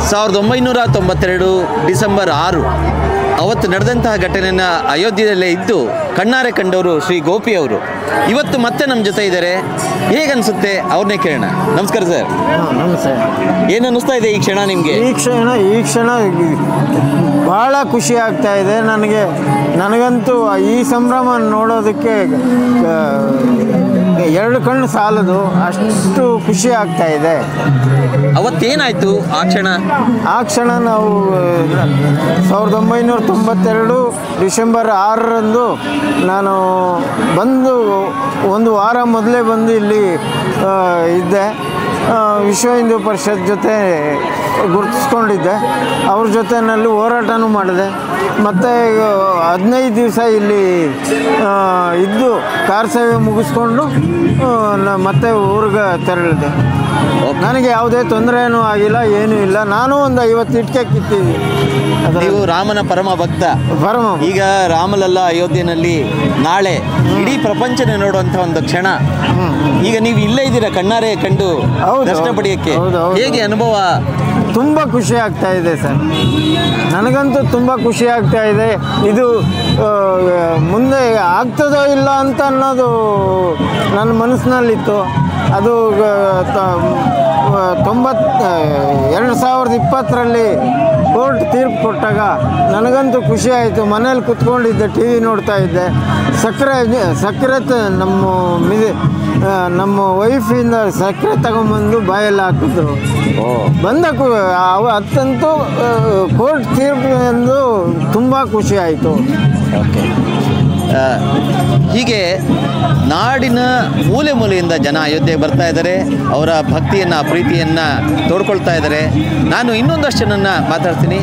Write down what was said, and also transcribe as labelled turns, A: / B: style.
A: 1992 December 6 ಅವತ್ತು ನಡೆದಂತಹ ಘಟನೆಯನ್ನು ಅಯೋಧ್ಯೆಯಲ್ಲೇ ಇದ್ದು ಕಣ್ಣಾರೆ ಕಂಡವರು ಶ್ರೀ ಗೋಪಿ ಅವರು ಇವತ್ತು ಮತ್ತೆ ನಮ್ಮ ಜೊತೆ ಇದ್ದಾರೆ. ಹೇಗನ್ಸುತ್ತೆ ಅವ್ರನ್ನೇ ಕೇಳೋಣ. ನಮಸ್ಕಾರ ಸರ್.
B: ನಮಸ್ತೆ.
A: ಏನು ಅನ್ನಿಸ್ತಾ ಇದೆ ಈ ಕ್ಷಣ ನಿಮಗೆ?
B: ಈ ಕ್ಷಣ ಭಾಳ ಖುಷಿ ಆಗ್ತಾ ಇದೆ ನನಗಂತೂ ಈ ಸಂಭ್ರಮ ನೋಡೋದಕ್ಕೆ ಎರಡು ಕಣ್ಣು ಸಾಲದು, ಅಷ್ಟು ಖುಷಿ ಆಗ್ತಾ ಇದೆ.
A: ಅವತ್ತೇನಾಯಿತು ಆ ಕ್ಷಣ?
B: ನಾವು 1992 ಡಿಸೆಂಬರ್ 6ರಂದು ನಾನು ಬಂದು ಒಂದು ವಾರ ಮೊದಲೇ ಬಂದು ಇಲ್ಲಿ ಇದ್ದೆ. ವಿಶ್ವ ಹಿಂದೂ ಪರಿಷತ್ ಜೊತೆ ಗುರುತಿಸ್ಕೊಂಡಿದ್ದೆ. ಅವ್ರ ಜೊತೆಯಲ್ಲಿ ಹೋರಾಟನೂ ಮಾಡಿದೆ. ಮತ್ತು 15 ದಿವಸ ಇಲ್ಲಿ ಇದ್ದು ಕಾರ್ ಸೇವೆ ಮುಗಿಸ್ಕೊಂಡು ಮತ್ತೆ ಊರಿಗೆ ತೆರಳಿದೆ. ನನಗೆ ಯಾವುದೇ ತೊಂದರೆನೂ ಆಗಿಲ್ಲ, ಏನೂ ಇಲ್ಲ. ನಾನು ಒಂದು 50 ಇಟ್ಕೆ ಕಿತ್ತೀವಿ.
A: ನೀವು ರಾಮನ ಪರಮ ಭಕ್ತ. ಈಗ ರಾಮಲಲ್ಲ ಅಯೋಧ್ಯೆಯಲ್ಲಿ ನಾಳೆ ಇಡೀ ಪ್ರಪಂಚನೇ ನೋಡುವಂಥ ಒಂದು ಕ್ಷಣ. ಈಗ ನೀವು ಇಲ್ಲೇ ಇದ್ದೀರಾ ಕಣ್ಣಾರೆ ಕಂಡು ದರ್ಶನ ಪಡೆಯೋಕ್ಕೆ. ಹೇಗೆ ಅನುಭವ?
B: ತುಂಬ ಖುಷಿ ಆಗ್ತಾ ಇದೆ ಸರ್, ನನಗಂತೂ ತುಂಬ ಖುಷಿ ಆಗ್ತಾ ಇದೆ. ಇದು ಮುಂದೆ ಆಗ್ತದೋ ಇಲ್ಲ ಅಂತ ಅನ್ನೋದು ನನ್ನ ಮನಸ್ಸಿನಲ್ಲಿತ್ತು. ಅದು 2020ರಲ್ಲಿ ಕೋರ್ಟ್ ತೀರ್ಪು ಕೊಟ್ಟಾಗ ನನಗಂತೂ ಖುಷಿ ಆಯಿತು. ಮನೇಲಿ ಕುತ್ಕೊಂಡಿದ್ದೆ, ಟಿ ವಿ ನೋಡ್ತಾ ಇದ್ದೆ. ಸಕ್ಕರೆ ನಮ್ಮ ವೈಫಿಂದ ಸಕ್ಕರೆ ತಗೊಂಬಂದು ಬಾಯಲ್ಲಿ ಹಾಕಿದ್ರು. ಅತ್ತಂತೂ ಕೋರ್ಟ್ ತೀರ್ಪು ಎಂದು ತುಂಬ ಖುಷಿ ಆಯಿತು.
A: ಹೀಗೆ ನಾಡಿನ ಮೂಲೆ ಮೂಲೆಯಿಂದ ಜನ ಅಯೋಧ್ಯೆಗೆ ಬರ್ತಾ ಇದ್ದಾರೆ, ಅವರ ಭಕ್ತಿಯನ್ನು ಪ್ರೀತಿಯನ್ನು ತೋಡ್ಕೊಳ್ತಾ ಇದ್ದಾರೆ. ನಾನು ಇನ್ನೊಂದಷ್ಟು ಜನನ್ನು ಮಾತಾಡ್ತೀನಿ.